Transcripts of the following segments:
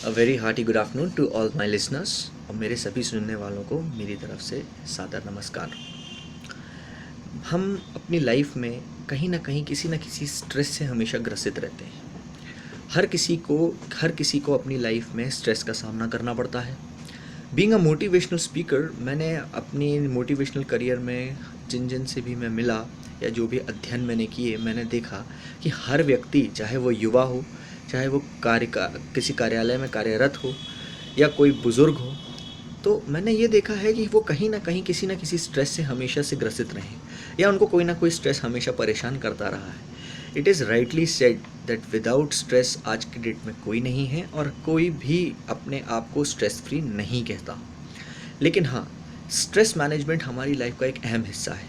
A very hearty good afternoon to all my listeners और मेरे सभी सुनने वालों को मेरी तरफ से सादर नमस्कार। हम अपनी लाइफ में कहीं ना कहीं किसी न किसी स्ट्रेस से हमेशा ग्रसित रहते हैं। हर किसी को अपनी लाइफ में स्ट्रेस का सामना करना पड़ता है। बीइंग अ मोटिवेशनल स्पीकर, मैंने अपनी मोटिवेशनल करियर में जिन जिन से भी मैं मिला या जो भी अध्ययन मैंने किए, मैंने देखा कि हर व्यक्ति, चाहे वो युवा हो, चाहे वो किसी कार्यालय में कार्यरत हो या कोई बुज़ुर्ग हो, तो मैंने ये देखा है कि वो कहीं ना कहीं किसी न किसी स्ट्रेस से हमेशा से ग्रसित रहे या उनको कोई ना कोई स्ट्रेस हमेशा परेशान करता रहा है। It is rightly said that without stress आज की डेट में कोई नहीं है और कोई भी अपने आप को स्ट्रेस फ्री नहीं कहता। लेकिन हाँ, स्ट्रेस मैनेजमेंट हमारी लाइफ का एक अहम हिस्सा है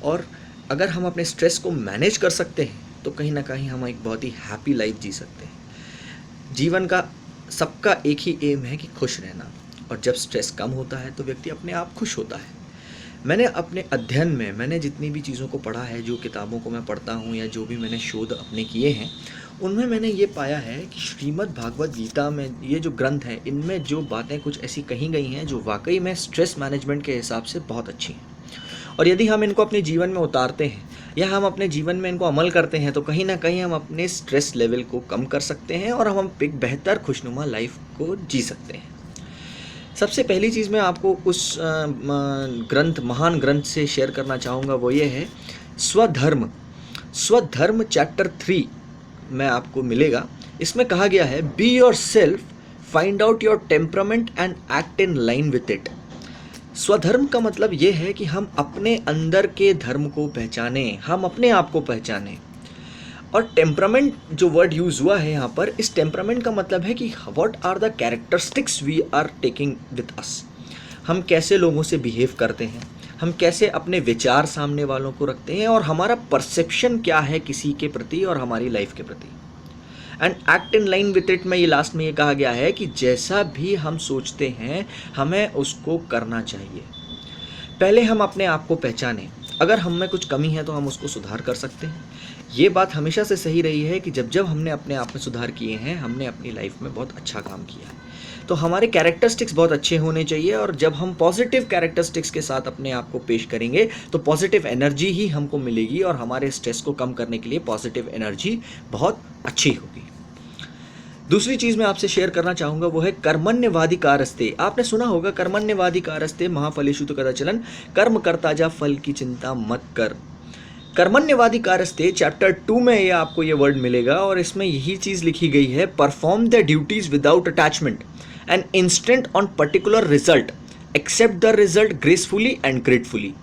और अगर हम अपने स्ट्रेस को मैनेज कर सकते हैं तो कहीं ना कहीं हम एक बहुत ही हैप्पी लाइफ जी सकते हैं। जीवन का सबका एक ही एम है कि खुश रहना, और जब स्ट्रेस कम होता है तो व्यक्ति अपने आप खुश होता है। मैंने अपने अध्ययन में मैंने जितनी भी चीज़ों को पढ़ा है, जो किताबों को मैं पढ़ता हूँ या जो भी मैंने शोध अपने किए हैं, उनमें मैंने ये पाया है कि श्रीमद् भागवत गीता में ये जो ग्रंथ हैं, इनमें जो बातें कुछ ऐसी कही गई हैं जो वाकई में स्ट्रेस मैनेजमेंट के हिसाब से बहुत अच्छी हैं। और यदि हम इनको अपने जीवन में उतारते हैं या हम अपने जीवन में इनको अमल करते हैं तो कहीं ना कहीं हम अपने स्ट्रेस लेवल को कम कर सकते हैं और हम एक बेहतर खुशनुमा लाइफ को जी सकते हैं। सबसे पहली चीज़ मैं आपको उस महान ग्रंथ से शेयर करना चाहूँगा, वो ये है स्वधर्म। स्वधर्म चैप्टर 3 में आपको मिलेगा। इसमें कहा गया है, be your self, find out your temperament and act in line with it. स्वधर्म का मतलब ये है कि हम अपने अंदर के धर्म को पहचाने, हम अपने आप को पहचाने। और टेम्परामेंट जो वर्ड यूज़ हुआ है यहाँ पर, इस टेम्परामेंट का मतलब है कि what are the characteristics we are taking with us. हम कैसे लोगों से बिहेव करते हैं, हम कैसे अपने विचार सामने वालों को रखते हैं और हमारा परसेप्शन क्या है किसी के प्रति और हमारी लाइफ के प्रति। And act in line with it में ये लास्ट में ये कहा गया है कि जैसा भी हम सोचते हैं हमें उसको करना चाहिए। पहले हम अपने आप को पहचानें, अगर हम में कुछ कमी है तो हम उसको सुधार कर सकते हैं। ये बात हमेशा से सही रही है कि जब जब हमने अपने आप में सुधार किए हैं, हमने अपनी लाइफ में बहुत अच्छा काम किया है। तो हमारे कैरेक्टरिस्टिक्स बहुत अच्छे होने चाहिए और जब हम पॉजिटिव कैरेक्टरिस्टिक्स के साथ अपने आप को पेश करेंगे तो पॉजिटिव एनर्जी ही हमको मिलेगी और हमारे स्ट्रेस को कम करने के लिए पॉजिटिव एनर्जी बहुत अच्छी होगी। दूसरी चीज़ मैं आपसे शेयर करना चाहूँगा वो है कर्मण्यवाधिकारस्ते। आपने सुना होगा कर्मण्यवाधिकारस्ते महाफलेषु तु कदाचन, कर्म करता जा फल की चिंता मत कर। कर्मण्यवाधिकारस्ते चैप्टर 2 में ये आपको ये वर्ड मिलेगा और इसमें यही चीज़ लिखी गई है, perform the duties without attachment and instant on particular result, except the result gracefully and gratefully.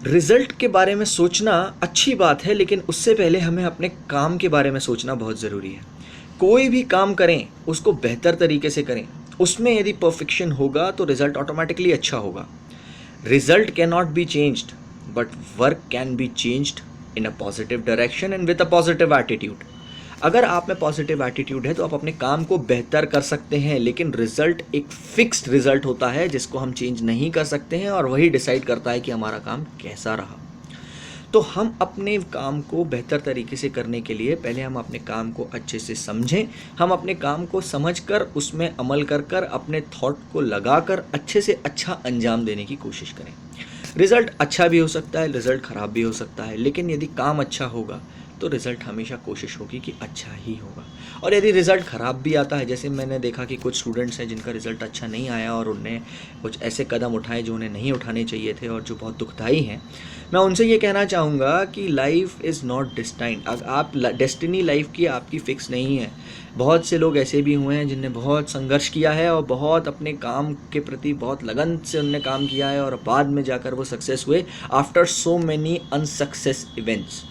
Result के बारे में सोचना अच्छी बात है, लेकिन उससे पहले हमें अपने काम के बारे में सोचना बहुत ज़रूरी है। कोई भी काम करें उसको बेहतर तरीके से करें, उसमें यदि परफेक्शन होगा तो रिजल्ट ऑटोमेटिकली अच्छा होगा। Result can not be changed but work can be changed in a positive direction and with a positive attitude. अगर आप में पॉजिटिव एटीट्यूड है तो आप अपने काम को बेहतर कर सकते हैं, लेकिन रिजल्ट एक फिक्स्ड रिजल्ट होता है जिसको हम चेंज नहीं कर सकते हैं और वही डिसाइड करता है कि हमारा काम कैसा रहा। तो हम अपने काम को बेहतर तरीके से करने के लिए पहले हम अपने काम को अच्छे से समझें, हम अपने काम को समझकर उसमें अमल कर अपने थॉट को लगाकर अच्छे से अच्छा अंजाम देने की कोशिश करें। रिज़ल्ट अच्छा भी हो सकता है, रिज़ल्ट ख़राब भी हो सकता है, लेकिन यदि काम अच्छा होगा तो रिज़ल्ट हमेशा कोशिश होगी कि अच्छा ही होगा। और यदि रिज़ल्ट ख़राब भी आता है, जैसे मैंने देखा कि कुछ स्टूडेंट्स हैं जिनका रिज़ल्ट अच्छा नहीं आया और उनने कुछ ऐसे कदम उठाए जो उन्हें नहीं उठाने चाहिए थे और जो बहुत दुखदाई हैं, मैं उनसे ये कहना चाहूँगा कि लाइफ इज़ नॉट डिस्टाइंड। अब आप डेस्टिनी लाइफ की आपकी फ़िक्स नहीं है। बहुत से लोग ऐसे भी हुए हैं जिनने बहुत संघर्ष किया है और बहुत अपने काम के प्रति बहुत लगन से उनने काम किया है और बाद में जाकर वो सक्सेस हुए after so many unsuccess events.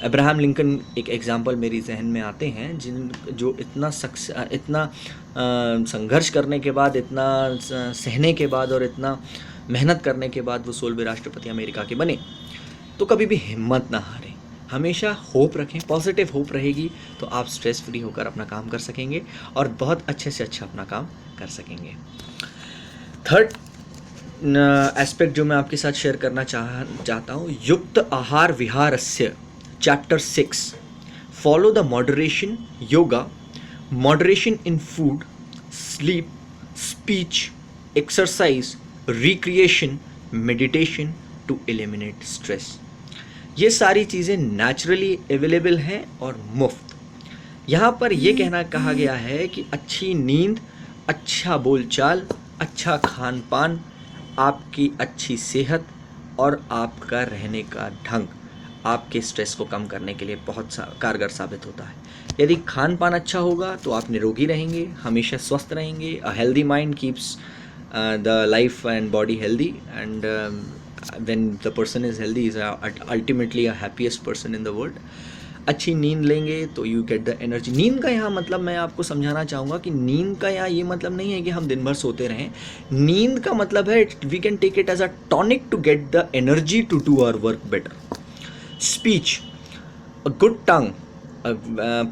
Abraham Lincoln एक एग्जाम्पल मेरी जहन में आते हैं जो इतना संघर्ष करने के बाद, इतना सहने के बाद और इतना मेहनत करने के बाद वो 16वें राष्ट्रपति अमेरिका के बने। तो कभी भी हिम्मत ना हारें, हमेशा होप रखें, पॉजिटिव होप रहेगी तो आप स्ट्रेस फ्री होकर अपना काम कर सकेंगे और बहुत अच्छे से अच्छा अपना काम कर सकेंगे। थर्ड एस्पेक्ट जो मैं आपके साथ शेयर करना चाहता हूँ, युक्त आहार विहारस्य chapter 6, follow the moderation yoga moderation in food, sleep, speech, exercise, recreation, meditation to eliminate stress. ये सारी चीज़ें नेचुरली अवेलेबल हैं और मुफ्त। यहाँ पर ये कहना कहा गया है कि अच्छी नींद, अच्छा बोलचाल, अच्छा खान पान, आपकी अच्छी सेहत और आपका रहने का ढंग आपके स्ट्रेस को कम करने के लिए बहुत कारगर साबित होता है। यदि खान पान अच्छा होगा तो आप निरोगी रहेंगे, हमेशा स्वस्थ रहेंगे। A healthy mind keeps the life and body healthy, and when the person is healthy is ultimately a happiest person in the world. अच्छी नींद लेंगे तो यू गेट द एनर्जी। नींद का यहाँ मतलब मैं आपको समझाना चाहूँगा कि नींद का यहाँ ये मतलब नहीं है कि हम दिन भर सोते रहें। नींद का मतलब है we can take it as a tonic to get the energy to do our work better. Speech, a good tongue,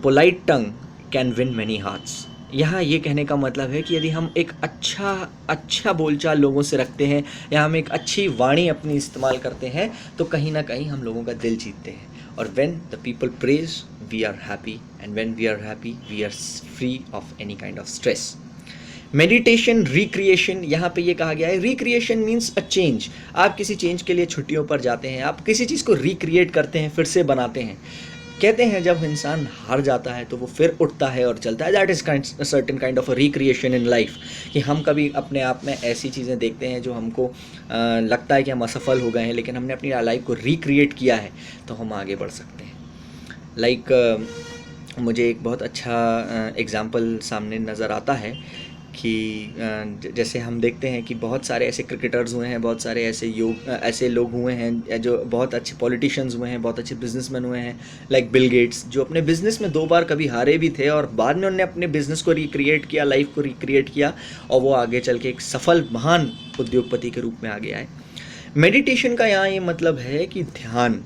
polite tongue can win many hearts. यहाँ ये कहने का मतलब है कि यदि हम एक अच्छा बोलचाल लोगों से रखते हैं या हम एक अच्छी वाणी अपनी इस्तेमाल करते हैं तो कहीं ना कहीं हम लोगों का दिल जीतते हैं। और when the people praise we are happy, and when we are happy we are free of any kind of stress. Meditation, recreation, यहाँ पे ये कहा गया है रिक्रिएशन मीन्स अ चेंज। आप किसी चेंज के लिए छुट्टियों पर जाते हैं, आप किसी चीज़ को रिक्रिएट करते हैं, फिर से बनाते हैं। कहते हैं जब इंसान हार जाता है तो वो फिर उठता है और चलता है। That is certain kind of a recreation in life, कि हम कभी अपने आप में ऐसी चीज़ें देखते हैं जो हमको लगता है कि हम असफल हो गए हैं, लेकिन हमने अपनी लाइफ को रिक्रिएट किया है तो हम आगे बढ़ सकते हैं। मुझे एक बहुत अच्छा एग्ज़ाम्पल सामने नज़र आता है कि जैसे हम देखते हैं कि बहुत सारे ऐसे क्रिकेटर्स हुए हैं, बहुत सारे ऐसे लोग हुए हैं जो बहुत अच्छे पॉलिटिशियंस हुए हैं, बहुत अच्छे बिजनेसमैन हुए हैं, लाइक बिल गेट्स, जो अपने बिजनेस में 2 बार कभी हारे भी थे और बाद में उन्होंने अपने बिजनेस को रिक्रिएट किया, लाइफ को रिक्रिएट किया और वो आगे चल के एक सफल महान उद्योगपति के रूप में आगे आए। मेडिटेशन का यहाँ ये मतलब है कि ध्यान,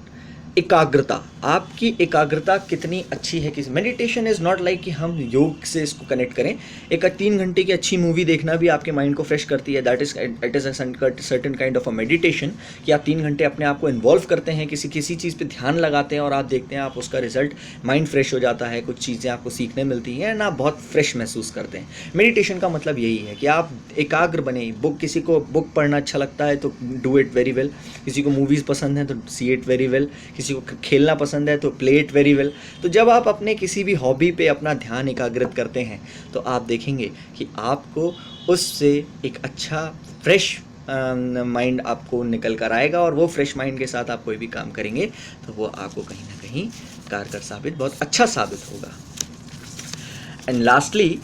एकाग्रता, आपकी एकाग्रता कितनी अच्छी है। किसी मेडिटेशन इज़ नॉट लाइक कि हम योग से इसको कनेक्ट करें। एक 3 घंटे की अच्छी मूवी देखना भी आपके माइंड को फ्रेश करती है। That is it is a certain kind of a meditation, कि आप 3 घंटे अपने आप को इन्वॉल्व करते हैं, किसी चीज़ पे ध्यान लगाते हैं और आप देखते हैं आप उसका रिजल्ट, माइंड फ्रेश हो जाता है, कुछ चीज़ें आपको सीखने मिलती हैं एंड आप बहुत फ्रेश महसूस करते हैं। मेडिटेशन का मतलब यही है कि आप एकाग्र बने। किसी को बुक पढ़ना अच्छा लगता है तो डू इट वेरी वेल, किसी को मूवीज़ पसंद है तो सी इट वेरी वेल, किसी को खेलना पसंद है तो प्ले इट वेरी वेल। तो जब आप अपने किसी भी हॉबी पे अपना ध्यान एकाग्रित करते हैं तो आप देखेंगे कि आपको उससे एक अच्छा फ्रेश माइंड आपको निकल कर आएगा, और वो फ्रेश माइंड के साथ आप कोई भी काम करेंगे तो वो आपको कहीं ना कहीं कारगर साबित, बहुत अच्छा साबित होगा। And lastly